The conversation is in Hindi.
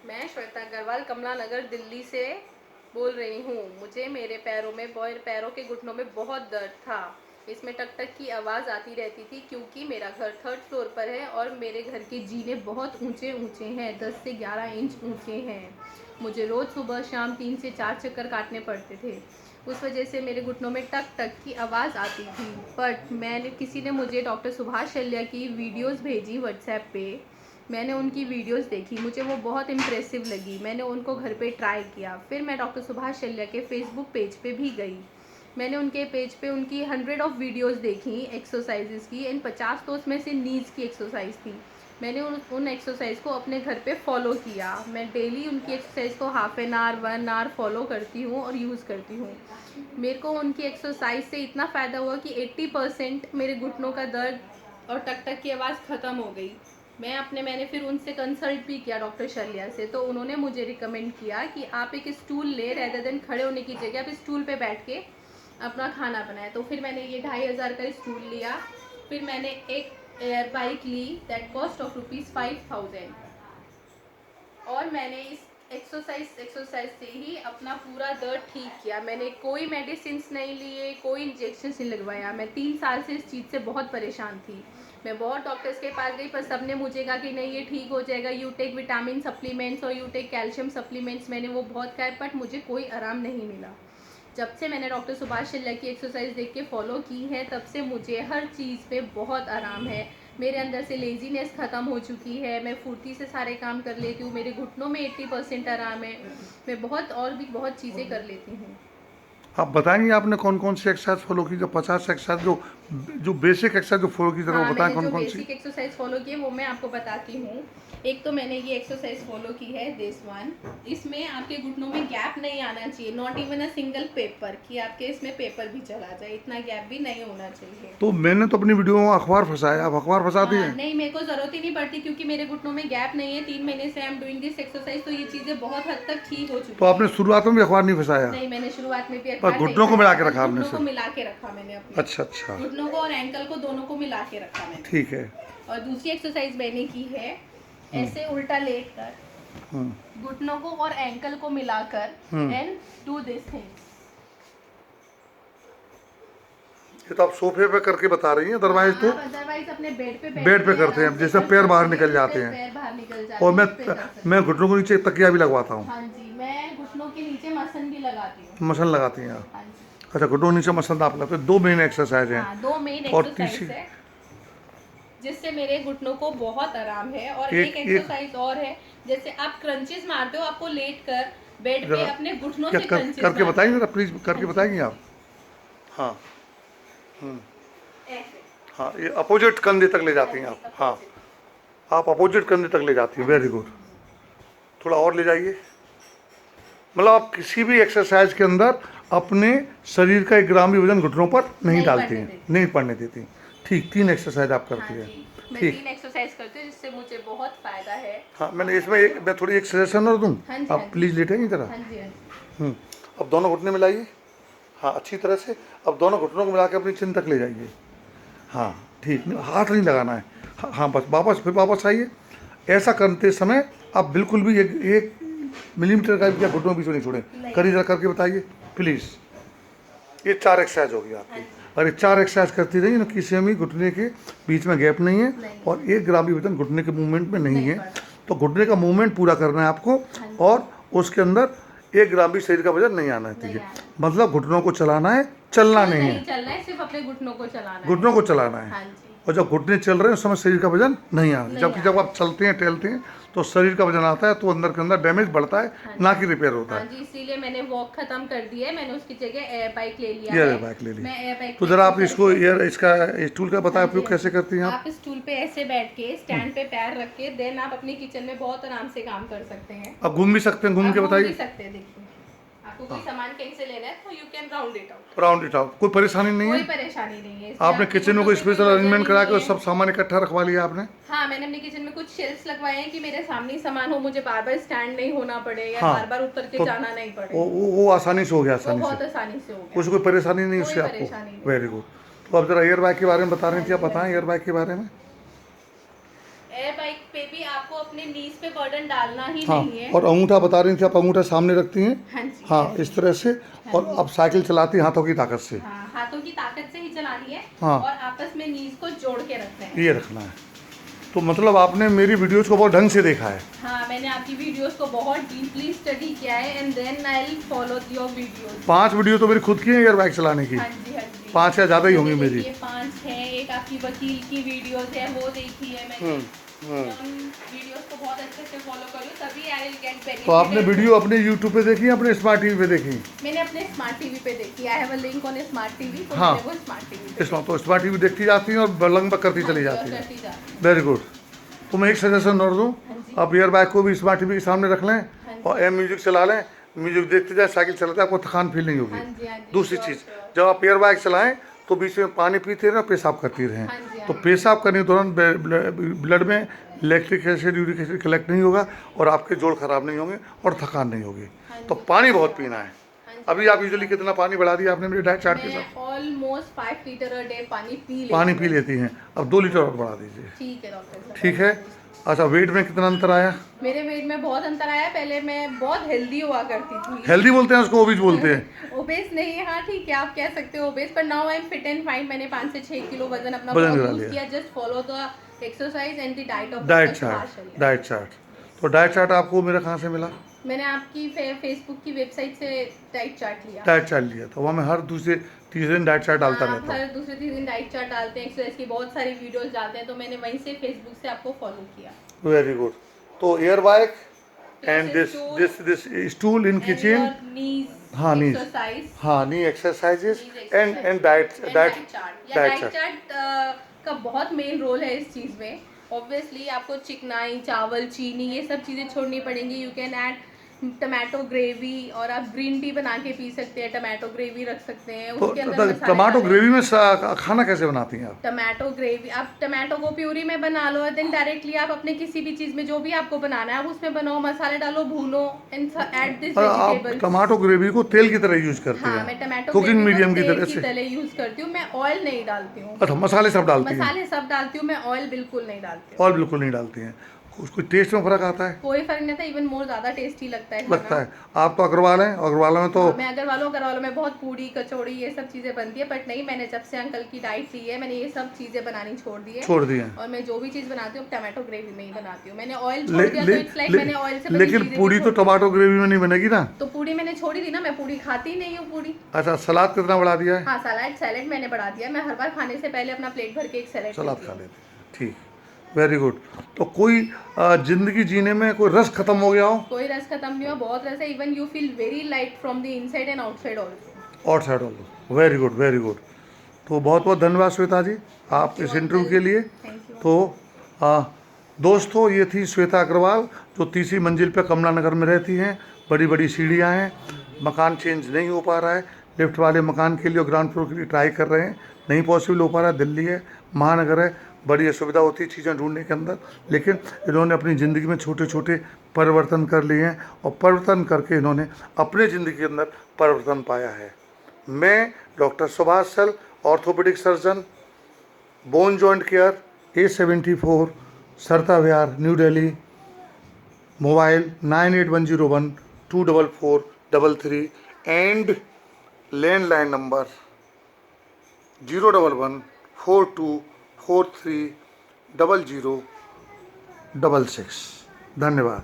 मैं श्वेता अग्रवाल कमला नगर दिल्ली से बोल रही हूँ। मुझे मेरे पैरों के घुटनों में बहुत दर्द था। इसमें टक टक की आवाज़ आती रहती थी क्योंकि मेरा घर थर्ड फ्लोर पर है और मेरे घर के जीने बहुत ऊंचे ऊंचे हैं, 10 से 11 इंच ऊंचे हैं। मुझे रोज़ सुबह शाम 3 से 4 चक्कर काटने पड़ते थे। उस वजह से मेरे घुटनों में टक टक की आवाज़ आती थी। बट किसी ने मुझे डॉक्टर सुभाष शल्य की वीडियोस भेजी व्हाट्सएप पे। मैंने उनकी वीडियोस देखी, मुझे वो बहुत इम्प्रेसिव लगी। मैंने उनको घर पे ट्राई किया। फिर मैं डॉक्टर सुभाष शल्य के फेसबुक पेज पे भी गई। मैंने उनके पेज पे उनकी 100 ऑफ वीडियोस देखी एक्सरसाइजेस की। इन 50 तो उसमें से नीज की एक्सरसाइज थी। मैंने उन एक्सरसाइज को अपने घर पे फॉलो किया। मैं डेली उनकी एक्सरसाइज को half an hour 1 hour follow करती हूँ और यूज़ करती हूँ। मेरे को उनकी एक्सरसाइज से इतना फ़ायदा हुआ कि 80% मेरे घुटनों का दर्द और टक टक की आवाज़ ख़त्म हो गई। मैंने फिर उनसे कंसल्ट भी किया डॉक्टर शल्या से, तो उन्होंने मुझे रिकमेंड किया कि आप एक स्टूल ले, रेदर देन खड़े होने की जगह आप स्टूल पे बैठ के अपना खाना बनाएं। तो फिर मैंने ये 2500 का स्टूल लिया। फिर मैंने एक एयर बाइक ली, दैट कॉस्ट ऑफ ₹5000। और मैंने इस एक्सरसाइज से ही अपना पूरा दर्द ठीक किया। मैंने कोई मेडिसिन नहीं लिए, कोई इंजेक्शन नहीं लगवाया। मैं 3 साल से इस चीज़ से बहुत परेशान थी। मैं बहुत डॉक्टर्स के पास गई, पर सबने मुझे कहा कि नहीं ये ठीक हो जाएगा, यू टेक विटामिन सप्लीमेंट्स और यू टेक कैल्शियम सप्लीमेंट्स। मैंने वो बहुत खाए, बट मुझे कोई आराम नहीं मिला। जब से मैंने डॉक्टर सुभाष शल्य की एक्सरसाइज देख के फॉलो की है, तब से मुझे हर चीज़ पे बहुत आराम है। मेरे अंदर से लेजीनेस ख़त्म हो चुकी है। मैं फुर्ती से सारे काम कर लेती हूँ। मेरे घुटनों में 80% आराम है। मैं और भी बहुत चीज़ें कर लेती हूँ। आप बताएंगे आपने कौन कौन सी एक्सरसाइज फॉलो की? जो 50 एक्सरसाइज जो बेसिक एक्सरसाइज जो फॉलो की, जरा वो हाँ, बताएं मैंने कौन जो कौन सी। बेसिक एक्सरसाइज फॉलो की है वो मैं आपको बताती हूँ। एक तो मैंने ये एक्सरसाइज फॉलो की है, दिस वन। इसमें आपके घुटनों में गैप नहीं आना चाहिए, not even a single paper, कि आपके इसमें पेपर भी चला जाए, इतना गैप भी नहीं होना चाहिए। तो मैंने तो अपनी वीडियो में अखबार फंसाया, आप अखबार फंसाती हाँ, हैं। नहीं, मेरे को ज़रूरत ही नहीं पड़ती क्योंकि मेरे घुटनों में गैप नहीं है। 3 महीने से I am doing this exercise, तो ये चीज़ें बहुत हद तक ठीक हो तो चुकी आपने हैं। शुरुआत में भी अखबार नहीं फंसाया? नहीं, मैंने शुरुआत में भी पर अखबार नहीं घुटनों को मिला फंसाया, के बस रखा आपने घुटनों को सिर्फ? मिला के रखा मैंने अपने। अच्छा अच्छा। घुटनों को और एंकल को दोनों को मिला के रखा मैंने। ठीक है। और दूसरी एक्सरसाइज मैंने की है, ऐसे उल्टा लेट हम्म कर घुटनों को और एंकल को मिलाकर, हम्म एंड डू दिस थिंग्स। ये तो आप सोफे पे करके बता रही हैं, हाँ, अदरवाइज तो आप अदरवाइज अपने बेड पे बैठ बेड पे के करते आराम हैं, से जैसे कर पैर बाहर सकते निकल हैं, जाते जिससे हैं। पैर बाहर निकल और जाते हैं, उस पे कर सकते मैं हैं। घुटनों के नीचे तकिया भी लगवाता हूँ। हाँ जी, मैं घुटनों के नीचे मसन भी लगाती हूँ। मसल लगाती हैं आप? हाँ जी। अच्छा, घुटनों के नीचे मसल आप लगाते हैं। दो मेन एक्सरसाइज हैं। हाँ, 2 मेन और तीसरी एक्सरसाइज है जिससे मेरे घुटनों को बहुत आराम है। और एक एक एक एक्सरसाइज और है, जैसे आप क्रंचेस मारते हो, आपको लेट कर बेड पे जरा अपने घुटनों क्या से क्रंचेस करके मारना बताएंगे है। जरा, प्लीज हाँ करके जी, बताएंगे हाँ आप? जी, हाँ। हम्म। ऐसे। हाँ, ये अपोजिट कंधे तक ले हाँ जाती हैं जी, आप? हाँ, अपोजिट। आप अपोजिट कंधे तक ले जाती हैं, हाँ वेरी जी। गुड। थोड़ा और ले जाइए। मतलब आप किसी भी एक्सरसाइज के अंदर अपने शरीर का 1 ग्राम भी वजन घुटनों पर नहीं नहीं डालती पढ़ने हैं, देती। नहीं पड़ने देती। ठीक, 3 एक्सरसाइज आप हाँ करती हैं। जी, मैं ठीक। 3 एक्सरसाइज करती हूँ जिससे मुझे बहुत फायदा है। हाँ, मैं थोड़ी एक सजेशन और दूँ? हाँ जी, हाँ आप जी, प्लीज़ लेटेंगे ज़रा। हाँ जी, हाँ जी। हम्म। अब दोनों घुटने मिलाइए। हाँ, अच्छी तरह से। अब दोनों घुटनों को मिला के अपनी चिन तक ले जाइए। हाँ, ठीक, हाथ नहीं लगाना है। हाँ हाँ, बस वापस, फिर वापस आइए। ऐसा करते समय आप बिल्कुल भी एक मिलीमीटर का भी घुटनों के बीच में नहीं छोड़ें। नहीं। करिए, जरा करके बताइए प्लीज़। ये 4 एक्सरसाइज होगी हाँ आपकी। जी। और ये 4 एक्सरसाइज करती रहिए ना, किसी में भी घुटने के बीच में गैप नहीं है। नहीं। और 1 ग्राम भी वजन घुटने के मूवमेंट में नहीं है। पड़ा। तो घुटने का मूवमेंट पूरा करना है आपको। हाँ जी। और उसके अंदर 1 ग्राम भी शरीर का वजन नहीं आना नहीं चाहिए। आना। मतलब घुटनों को चलाना है, चलना फुल नहीं नहीं है। चलना है, सिर्फ अपने घुटनों को चलाना है। घुटनों को चलाना है। हाँ जी। और जब घुटने चल रहे हैं उस समय शरीर का वजन नहीं आना, नहीं जबकि जब आना। आप चलते हैं टहलते हैं तो शरीर का वजन आता है, तो अंदर के अंदर डैमेज बढ़ता है, हाँ ना जी। कि रिपेयर होता हाँ है। जी, इसीलिए मैंने वॉक खत्म कर दिया है। मैंने उसकी जगह एयर बाइक ले लिया ये है। बाइक ले ली। मैं एयर बाइक तो पे जरा आप एक्सरसाइज इसको करती हूँ। इसका स्टूल का बताएं हाँ जी, उपयोग हाँ कैसे जी। करती हैं आप? आप स्टूल पे ऐसे बैठ के स्टैंड पे पैर रख के देन आप अपनी किचन में बहुत आराम से काम कर सकते हैं। आप घूम भी सकते हैं, घूम आप के घूम भी बताइए। सकते हैं। देखिए, आपको कोई सामान कहीं से लेना है तो you can round it out. Round it out, कोई परेशानी नहीं कोई है? परेशानी नहीं है। इससे आपने आपके किचन में घुटनों कोई पे स्पेशल वजन अरेंजमेंट ही करा नहीं के है। सब सामान इकट्ठा रखवा लिया आपने? हाँ, मैंने अपनी किचन में कुछ शेल्फ्स लगवाए हैं कि मेरे सामने ही सामान हो, मुझे बार बार स्टैंड नहीं होना पड़े या हाँ, बार बार उतर के तो जाना नहीं पड़े। वो आसानी से हो गया, वो आसानी बहुत से। आसानी से हो गया। कुछ कोई परेशानी नहीं कोई उससे आपको? परेशानी नहीं। Very good. तो अब जरा एयर बाइक के बारे में बता रही हाँ थी, आप जी, हाँ बताएं जी। एयर बाइक के बारे में। एयर बाइक पे भी आपको अपने नीज पे बर्डन डालना ही हाँ, नहीं है। और अंगूठा बता रही थी आप, अंगूठा सामने रखती हैं। हाँ जी, हाँ, ऐसे। इस तरह से। और अब साइकिल चलाती हैं हाथों की ताकत से। हाँ, हाथों की ताकत से ही चलानी है। हाँ। और आपस में नीज को जोड़ के रखना है। ये रखना है। तो मतलब आपने मेरी वीडियोस को बहुत ढंग से देखा है। हाँ, मैंने आपकी वीडियोस को बहुत डीपली स्टडी किया है and then I will follow your videos. 5 video तो मेरी खुद की है एयर बाइक चलाने की। हाँ जी, हाँ जी। 5 या ज़्यादा ही होंगी मेरी। ये 5 है। एक आपकी वकील की वीडियोस है, वो देखी है मैंने। उन वीडियोस को बहुत अच्छे से फॉलो करूँ तभी आई विल गेट बेनिफिट। तो आपने वीडियो अपने यूट्यूब पे देखी, अपने स्मार्ट टीवी पे देखी? मैंने अपने स्मार्ट टीवी पे देखी। I have a link on smart TV, तो हाँ। मैंने वो स्मार्ट टीवी पे इसमें तो स्मार्ट टीवी देखती जाती हैं और बलंग करती चली जाती है। करती जाती हूँ। Very good. तो मैं एक सजेशन और दूँ, हाँ जी। आप एयर बाइक को भी स्मार्ट टीवी के सामने रख लें जी। और एम म्यूजिक चला लें। म्यूजिक देखते जाए, साइकिल चलाते, आपको थकान फील नहीं हाँ होगी। जी, हाँ जी, दूसरी sure, चीज़, sure। जब आप एयर बाइक चलाएं तो बीच में पानी पीते रहें, पेशाब करती रहें। हाँ जी, हाँ तो जी। पेशाब करने के दौरान ब्लड में lactic acid, uric acid collect नहीं होगा और आपके जोड़ खराब नहीं होंगे और थकान नहीं होगी। हाँ तो जी। पानी बहुत पीना है। हाँ जी। अभी आप यूजुअली कितना पानी बढ़ा दिया आपने मेरे डाइट चार्ट के मैं साथ? ऑलमोस्ट 5 लीटर अ डे पानी पी लेती पानी हूँ। पी लेती हैं, अब 2 लीटर और बढ़ा दीजिए। ठीक है डॉक्टर साहब। ठीक है। अच्छा, वेट में कितना अंतर आया? मेरे वेट में बहुत अंतर आया। पहले मैं बहुत हेल्दी हुआ करती थी। हेल्दी बोलते हैं उसको, ओबीज बोलते हैं। ओबेस नहीं, हाँ ठीक है, आप कह सकते हो ओबेस, पर now I am fit and fine. मैंने 5 से 6 किलो वजन अपना वजन बहुत गिरा लूज लिया। किया। Just follow the exercise and the diet of diet doctor Subhash chart, Sharma. Diet chart. तो डाइट चार्ट आपको मेरा कहाँ से मिला? मैंने आपकी फेसबुक की वेबसाइट से डाइट चार्ट लिया। डाइट चार्ट लिया, तो वहाँ मैं हर दूसरे तीसरे दिन डाइट चार्ट डालता हाँ, रहता आप हूँ। हर दूसरे दिन डाइट चार्ट डालते हैं, एक्सरसाइज की बहुत सारी वीडियोस डालते हैं, तो मैंने वहीं से फेसबुक से आपको फॉलो किया। Very good. तो air bike and Plus this stool in And kitchen. your knees हाँ, knees। exercise, हाँ, knee exercises knees and exercise diet and diet diet chart। या डाइट डाइट चार्ट। चार्ट का बहुत मेन रोल है इस चीज़ में। ऑब्वियसली आपको चिकनाई, चावल, चीनी, ये सब चीज़ें छोड़नी पड़ेंगी। You can add tomato gravy, और आप ग्रीन टी बना के पी सकते हैं। टमाटो ग्रेवी रख सकते हैं, तो उसके अंदर मसाले टमाटो डालें। ग्रेवी में खाना कैसे बनाती हैं आप? टमाटो ग्रेवी आप टमाटो को प्यूरी में बना लो, देन डायरेक्टली आप अपने किसी भी चीज़ में जो भी आपको बनाना है आप उसमें बनाओ, मसाले डालो, भूनो एंड ऐड दिस आप वेजिटेबल्स। टमाटो ग्रेवी को तेल की तरह यूज करते हाँ, हैं? मैं टमाटो कुकिंग ग्रेवी मीडियम को की तेल तरह की से? तरह यूज करती हूँ। मैं ऑयल नहीं डालती हूँ। अच्छा, मसाले सब डालती हैं? मसाले सब डालती हूँ, मैं ऑयल बिल्कुल नहीं डालती हूँ। और बिल्कुल नहीं डालती हैं? उसको टेस्ट में फर्क आता है? कोई फर्क नहीं था, इवन मोर ज्यादा टेस्टी लगता है लगता खाना। है। आप तो अग्रवाल हैं, अग्रवालों में तो हाँ, मैं अग्रवालों में बहुत पूड़ी, कचौड़ी, ये सब चीजें बनती है, बट नहीं, मैंने जब से अंकल की डाइट ली है मैंने ये सब चीजें बनानी छोड़ दी है। छोड़ दिए हैं। और मैं जो भी चीज बनाती हूँ टमाटो ग्रेवी में ही बनाती हूँ। मैंने ऑयल छोड़ ले, दिया, ले, तो इट्स लाइक ले, मैंने ऑयल से बनी लेकिन चीजें भी पूड़ी तो छोड़ दी। टमाटो ग्रेवी में नहीं बनेगी ना? तो पूड़ी मैंने छोड़ी थी ना, मैं पूड़ी खाती नहीं हूँ पूड़ी। अच्छा, सलाद कितना बढ़ा दिया है? हाँ, सैलेड मैंने बढ़ा दिया। मैं हर बार खाने से पहले अपना प्लेट भर के एक सैलेड सलाद लेती खा हूँ। लेते हैं। ठीक, वेरी गुड। तो कोई जिंदगी जीने में कोई रस खत्म हो गया हो? कोई रस खत्म नहीं हुआ, बहुत रस है। Even you feel very light from the inside and outside also. और side also. Very good, very good. तो बहुत बहुत धन्यवाद श्वेता जी आप इस इंटरव्यू के लिए। Thank you. तो दोस्तों, ये थी श्वेता अग्रवाल, जो तीसरी मंजिल पर कमला नगर में रहती हैं। बड़ी बड़ी सीढ़ियाँ हैं, मकान चेंज नहीं हो पा रहा है। लिफ्ट वाले मकान के लिए, ग्राउंड फ्लोर के लिए ट्राई कर रहे हैं, नहीं पॉसिबल हो पा रहा है। दिल्ली है, महानगर है, बड़ी असुविधा होती है चीज़ें ढूंढने के अंदर। लेकिन इन्होंने अपनी ज़िंदगी में छोटे छोटे परिवर्तन कर लिए हैं और परिवर्तन करके इन्होंने अपने ज़िंदगी के अंदर परिवर्तन पाया है। मैं doctor Subhash Sal, orthopaedic surgeon, bone joint care, A74, Sarita Vihar, new Delhi. Mobile 9810124433 and landline number 01142430066। धन्यवाद।